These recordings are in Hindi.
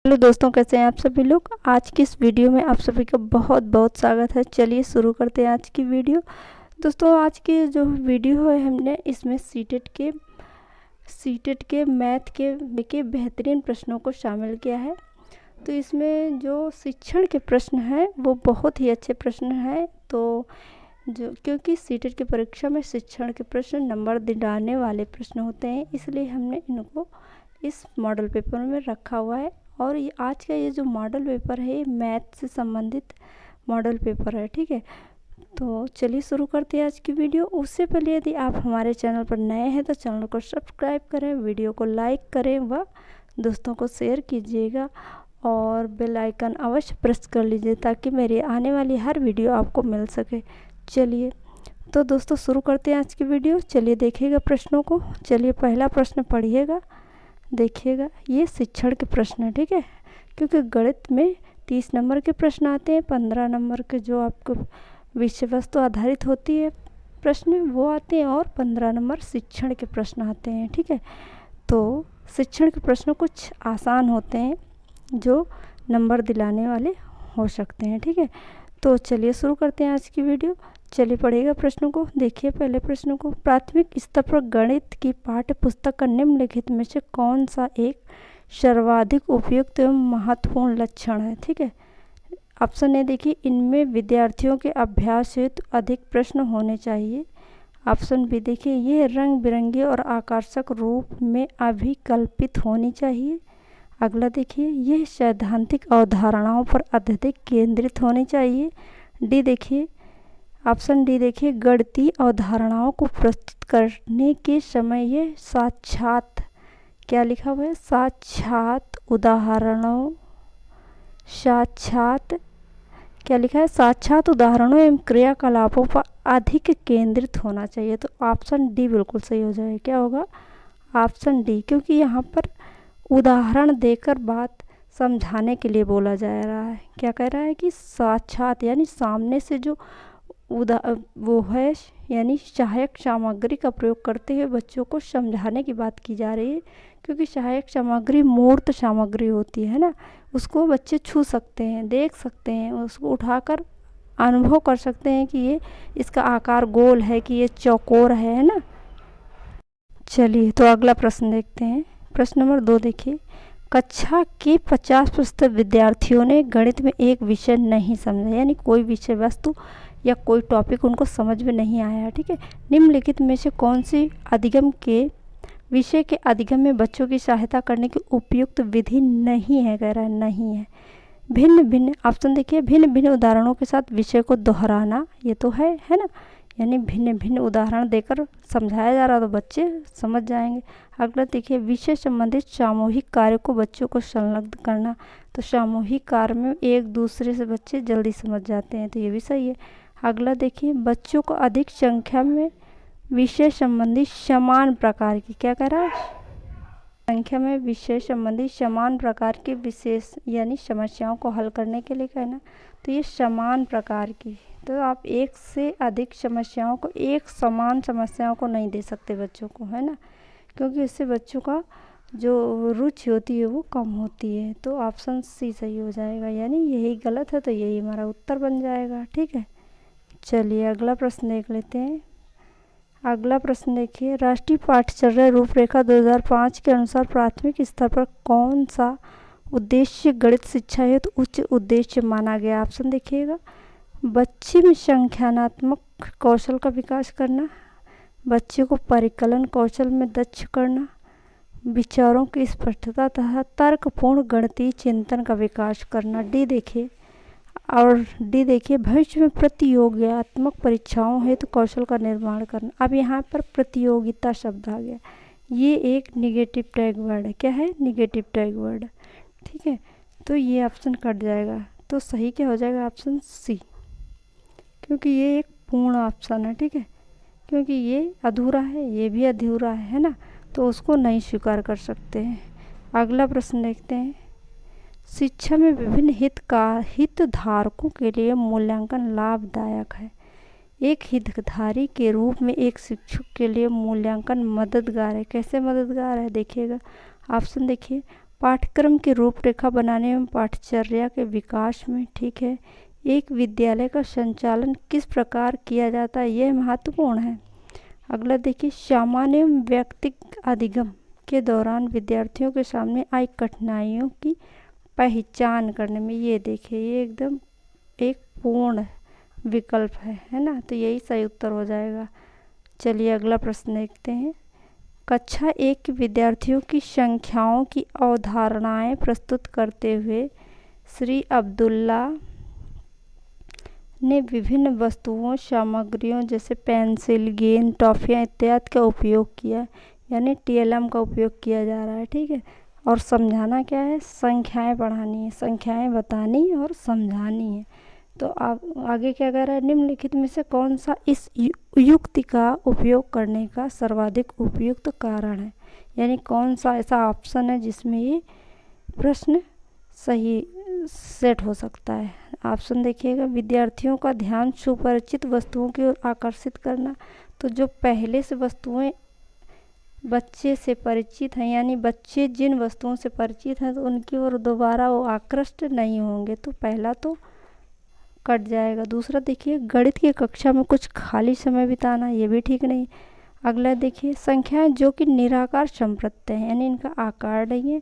हेलो दोस्तों, कैसे हैं आप सभी लोग। आज की इस वीडियो में आप सभी का बहुत बहुत स्वागत है। चलिए शुरू करते हैं आज की वीडियो। दोस्तों, आज की जो वीडियो है हमने इसमें सीटेट के मैथ के बेहतरीन प्रश्नों को शामिल किया है। तो इसमें जो शिक्षण के प्रश्न हैं वो बहुत ही अच्छे प्रश्न हैं। तो जो क्योंकि सीटेट की परीक्षा में शिक्षण के प्रश्न नंबर दिलाने वाले प्रश्न होते हैं, इसलिए हमने इनको इस मॉडल पेपर में रखा हुआ है। और ये आज का ये जो मॉडल पेपर है ये मैथ से संबंधित मॉडल पेपर है, ठीक है। तो चलिए शुरू करते हैं आज की वीडियो। उससे पहले यदि आप हमारे चैनल पर नए हैं तो चैनल को सब्सक्राइब करें, वीडियो को लाइक करें व दोस्तों को शेयर कीजिएगा और बेल आइकन अवश्य प्रेस कर लीजिए ताकि मेरी आने वाली हर वीडियो आपको मिल सके। चलिए तो दोस्तों शुरू करते हैं आज की वीडियो। चलिए देखिएगा प्रश्नों को। चलिए पहला प्रश्न पढ़िएगा, देखिएगा। ये शिक्षण के प्रश्न है, ठीक है। क्योंकि गणित में 30 नंबर के प्रश्न आते हैं, 15 नंबर के जो आपको विषय वस्तु आधारित होती है प्रश्न वो आते हैं और 15 नंबर शिक्षण के प्रश्न आते हैं, ठीक है। तो शिक्षण के प्रश्न कुछ आसान होते हैं जो नंबर दिलाने वाले हो सकते हैं, ठीक है। तो चलिए शुरू करते हैं आज की वीडियो। चलिए पढ़िएगा प्रश्नों को। देखिए पहले प्रश्न को, प्राथमिक स्तर पर गणित की पाठ्य पुस्तक का निम्नलिखित में से कौन सा एक सर्वाधिक उपयुक्त एवं महत्वपूर्ण लक्षण है, ठीक है। ऑप्शन ए देखिए, इनमें विद्यार्थियों के अभ्यास हेतु अधिक प्रश्न होने चाहिए। ऑप्शन बी देखिए, ये रंग बिरंगे और आकर्षक रूप में अभिकल्पित होनी चाहिए। अगला देखिए, यह सैद्धांतिक अवधारणाओं पर अत्यधिक केंद्रित होनी चाहिए। डी देखिए, ऑप्शन डी देखिए, गणितीय अवधारणाओं को प्रस्तुत करने के समय ये साक्षात, क्या लिखा हुआ है, क्या लिखा है, साक्षात उदाहरणों एवं क्रियाकलापों पर अधिक केंद्रित होना चाहिए। तो ऑप्शन डी बिल्कुल सही हो जाएगा। क्या होगा, ऑप्शन डी, क्योंकि यहाँ पर उदाहरण देकर बात समझाने के लिए बोला जा रहा है। क्या कह रहा है कि साक्षात यानी सामने से जो वो है यानी सहायक सामग्री का प्रयोग करते हुए बच्चों को समझाने की बात की जा रही है। क्योंकि सहायक सामग्री मूर्त सामग्री होती है ना, उसको बच्चे छू सकते हैं, देख सकते हैं, उसको उठाकर अनुभव कर सकते हैं कि ये इसका आकार गोल है कि ये चौकोर है ना। चलिए तो अगला प्रश्न देखते हैं। प्रश्न नंबर 2 देखिए, कक्षा के 50% विद्यार्थियों ने गणित में एक विषय नहीं समझा, यानी कोई विषय वस्तु या कोई टॉपिक उनको समझ में नहीं आया, ठीक है। निम्नलिखित में से कौन सी विषय के अधिगम में बच्चों की सहायता करने की उपयुक्त विधि नहीं है, कह रहा है नहीं है। भिन्न भिन्न, ऑप्शन देखिए, भिन्न भिन्न उदाहरणों के साथ विषय को दोहराना, ये तो है ना, यानी भिन्न भिन्न उदाहरण देकर समझाया जा रहा तो बच्चे समझ जाएंगे। अगला देखिए, विषय संबंधित सामूहिक कार्य को बच्चों को संलग्न करना, तो सामूहिक कार्य में एक दूसरे से बच्चे जल्दी समझ जाते हैं, तो ये भी सही है। अगला देखिए, बच्चों को अधिक संख्या में विषय संबंधी समान प्रकार की, क्या कह रहा है, संख्या में विषय संबंधी समान प्रकार की विशेष यानी समस्याओं को हल करने के लिए कहना, तो ये समान प्रकार की, तो आप एक से अधिक समस्याओं को, एक समान समस्याओं को नहीं दे सकते बच्चों को, है ना, क्योंकि इससे बच्चों का जो रुचि होती है वो कम होती है। तो ऑप्शन सी सही हो जाएगा, यानी यही गलत है तो यही हमारा उत्तर बन जाएगा, ठीक है। चलिए अगला प्रश्न देख लेते हैं। अगला प्रश्न देखिए, राष्ट्रीय पाठ्यचर्या रूपरेखा 2005 के अनुसार प्राथमिक स्तर पर कौन सा उद्देश्य गणित शिक्षा हेतु उच्च उद्देश्य माना गया। ऑप्शन देखिएगा, बच्चे में संख्यानात्मक कौशल का विकास करना, बच्चे को परिकलन कौशल में दक्ष करना, विचारों की स्पष्टता तथा तर्कपूर्ण गणितीय चिंतन का विकास करना। डी देखिए, भविष्य में प्रतियोगितात्मक परीक्षाओं हेतु कौशल का निर्माण करना। अब यहाँ पर प्रतियोगिता शब्द आ गया, ये एक निगेटिव टैग वर्ड है। क्या है, निगेटिव टैग वर्ड, ठीक है। तो ये ऑप्शन कट जाएगा, तो सही क्या हो जाएगा, ऑप्शन सी, क्योंकि ये एक पूर्ण ऑप्शन है, ठीक है। क्योंकि ये अधूरा है, ये भी अधूरा है ना, तो उसको नहीं स्वीकार कर सकते हैं। अगला प्रश्न देखते हैं। शिक्षा में विभिन्न हितधारकों के लिए मूल्यांकन लाभदायक है। एक हितधारी के रूप में एक शिक्षक के लिए मूल्यांकन मददगार है। कैसे मददगार है देखिएगा, ऑप्शन देखिए, पाठ्यक्रम की रूपरेखा बनाने एवं पाठचर्या के विकास में, ठीक है, एक विद्यालय का संचालन किस प्रकार किया जाता है, यह महत्वपूर्ण है। अगला देखिए, सामान्य एवं व्यक्तिगत अधिगम के दौरान विद्यार्थियों के सामने आई कठिनाइयों की पहचान करने में, ये देखिए ये एकदम एक पूर्ण विकल्प है ना, तो यही सही उत्तर हो जाएगा। चलिए अगला प्रश्न देखते हैं। कक्षा 1 के विद्यार्थियों की संख्याओं की अवधारणाएं प्रस्तुत करते हुए श्री अब्दुल्ला ने विभिन्न वस्तुओं सामग्रियों जैसे पेंसिल, गेंद, टॉफियाँ इत्यादि का उपयोग किया, यानी टीएलएम का उपयोग किया जा रहा है, ठीक है। और समझाना क्या है, संख्याएं पढ़ानी है, संख्याएं बतानी और समझानी है। तो आगे क्या कह रहा है, निम्नलिखित में से कौन सा इस युक्ति का उपयोग करने का सर्वाधिक उपयुक्त कारण है, यानी कौन सा ऐसा ऑप्शन है जिसमें ये प्रश्न सही सेट हो सकता है। ऑप्शन देखिएगा, विद्यार्थियों का ध्यान सुपरिचित वस्तुओं की ओर आकर्षित करना, तो जो पहले से वस्तुएं बच्चे से परिचित हैं, यानी बच्चे जिन वस्तुओं से परिचित हैं तो उनकी ओर दोबारा वो आकृष्ट नहीं होंगे, तो पहला तो कट जाएगा। दूसरा देखिए, गणित की कक्षा में कुछ खाली समय बिताना, ये भी ठीक नहीं। अगला देखिए, संख्याएं जो कि निराकार संप्रत्य हैं, यानी इनका आकार नहीं है,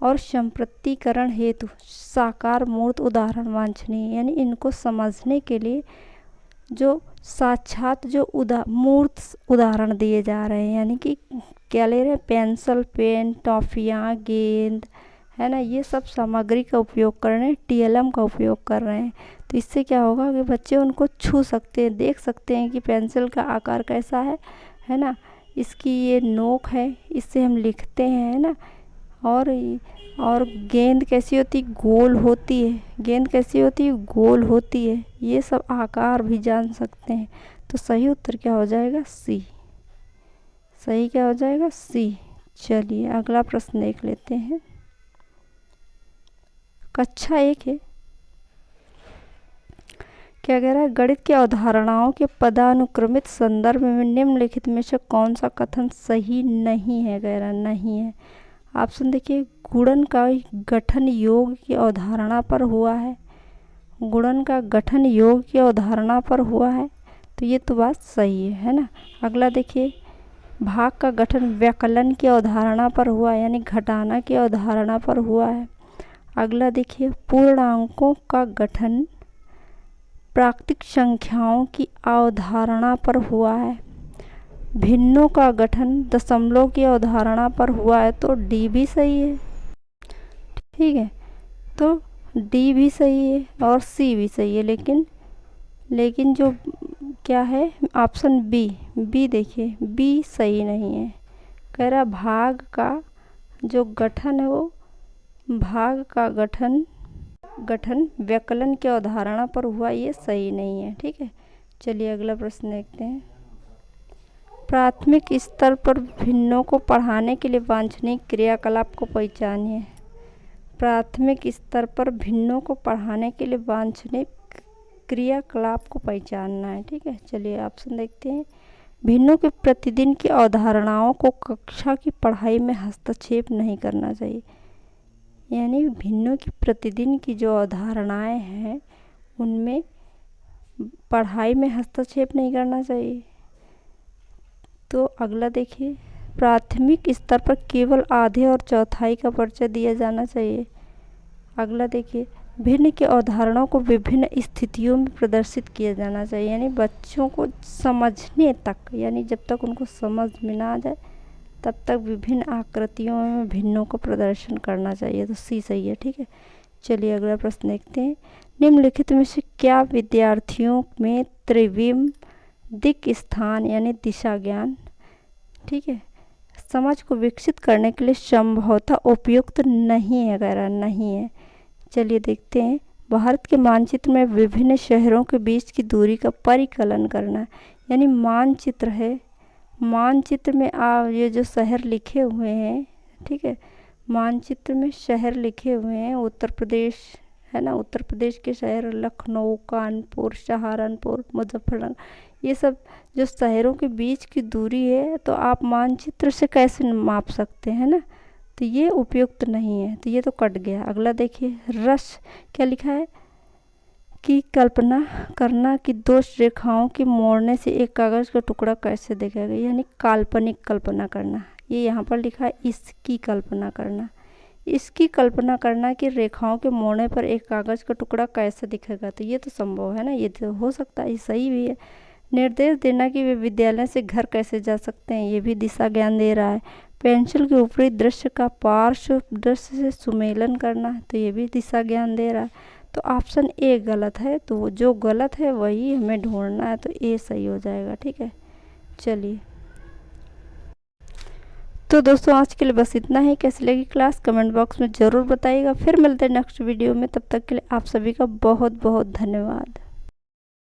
और संप्रतिकरण हेतु साकार मूर्त उदाहरण वांछनीय, यानी इनको समझने के लिए जो साक्षात जो मूर्त उदाहरण दिए जा रहे हैं, यानी कि क्या ले रहे हैं, पेंसिल, पेन, टॉफियाँ, गेंद, है ना, ये सब सामग्री का उपयोग कर रहे हैं, टीएलएम का उपयोग कर रहे हैं। तो इससे क्या होगा कि बच्चे उनको छू सकते हैं, देख सकते हैं कि पेंसिल का आकार कैसा है ना, इसकी ये नोक है, इससे हम लिखते हैं, है ना। और गेंद कैसी होती है, गोल होती है, गेंद कैसी होती है, गोल होती है, ये सब आकार भी जान सकते हैं। तो सही उत्तर क्या हो जाएगा, सी। सही क्या हो जाएगा, सी। चलिए अगला प्रश्न देख लेते हैं। कक्षा 1 है, क्या कह रहा है, गणित की अवधारणाओं के पदानुक्रमित संदर्भ में निम्नलिखित में से कौन सा कथन सही नहीं है, कह रहा नहीं है। ऑप्शन देखिए, गुणन का गठन योग की अवधारणा पर हुआ है, गुणन का गठन योग की अवधारणा पर हुआ है, तो ये तो बात सही है ना। अगला देखिए, भाग का गठन व्यकलन की अवधारणा पर हुआ, यानी घटाना की अवधारणा पर हुआ है। अगला देखिए, पूर्णांकों का गठन प्राकृतिक संख्याओं की अवधारणा पर हुआ है। भिन्नों का गठन दशमलव की अवधारणा पर हुआ है, तो डी भी सही है, ठीक है, तो डी भी सही है और सी भी सही है, लेकिन जो क्या है, ऑप्शन बी देखिए, बी सही नहीं है। कह रहा भाग का जो गठन है वो भाग का गठन व्यकलन की अवधारणा पर हुआ, ये सही नहीं है, ठीक है। चलिए अगला प्रश्न देखते हैं। प्राथमिक स्तर पर भिन्नों को पढ़ाने के लिए वांछनीय क्रियाकलाप को पहचानिए। प्राथमिक स्तर पर भिन्नों को पढ़ाने के लिए वांछनीय क्रियाकलाप को पहचानना है, ठीक है। चलिए ऑप्शन देखते हैं। भिन्नों के प्रतिदिन की अवधारणाओं को कक्षा की पढ़ाई में हस्तक्षेप नहीं करना चाहिए, यानी भिन्नों की प्रतिदिन की जो अवधारणाएं हैं उनमें पढ़ाई में हस्तक्षेप नहीं करना चाहिए। तो अगला देखिए, प्राथमिक स्तर पर केवल आधे और चौथाई का परिचय दिया जाना चाहिए। अगला देखिए, भिन्न की अवधारणाओं को विभिन्न स्थितियों में प्रदर्शित किया जाना चाहिए, यानी बच्चों को समझने तक, यानी जब तक उनको समझ में ना आ जाए तब तक विभिन्न आकृतियों में भिन्नों को प्रदर्शन करना चाहिए, तो सी सही है, ठीक है। चलिए अगला प्रश्न देखते हैं। निम्नलिखित में से क्या विद्यार्थियों में त्रिविम दिक् स्थान यानी दिशा ज्ञान, ठीक है, समझ को विकसित करने के लिए संभवतः उपयुक्त नहीं है, कह रहा नहीं है। चलिए देखते हैं। भारत के मानचित्र में विभिन्न शहरों के बीच की दूरी का परिकलन करना, यानी मानचित्र है, मानचित्र में ये जो शहर लिखे हुए हैं, ठीक है, मानचित्र में शहर लिखे हुए हैं, उत्तर प्रदेश है ना, उत्तर प्रदेश के शहर लखनऊ, कानपुर, सहारनपुर, मुजफ्फरनगर, ये सब जो शहरों के बीच की दूरी है, तो आप मानचित्र से कैसे माप सकते हैं ना, तो ये उपयुक्त नहीं है, तो ये तो कट गया। अगला देखिए, रस क्या लिखा है कि कल्पना करना कि दो रेखाओं के मोड़ने से एक कागज का टुकड़ा कैसे दिखेगा, यानी काल्पनिक कल्पना करना। ये यहाँ पर लिखा है इसकी कल्पना करना। इसकी कल्पना करना कि रेखाओं के मोड़ने पर एक कागज का टुकड़ा कैसे दिखेगा, तो ये तो संभव है ना, ये तो हो सकता है, ये सही भी है। निर्देश देना कि वे विद्यालय से घर कैसे जा सकते हैं, ये भी दिशा ज्ञान दे रहा है। पेंसिल के ऊपरी दृश्य का पार्श्व दृश्य से सुमेलन करना, तो ये भी दिशा ज्ञान दे रहा है। तो ऑप्शन ए गलत है, तो जो गलत है वही हमें ढूंढना है, तो ए सही हो जाएगा। ठीक है, चलिए तो दोस्तों आज के लिए बस इतना ही। कैसी लगी क्लास कमेंट बॉक्स में ज़रूर बताइएगा। फिर मिलते हैं नेक्स्ट वीडियो में, तब तक के लिए आप सभी का बहुत बहुत धन्यवाद।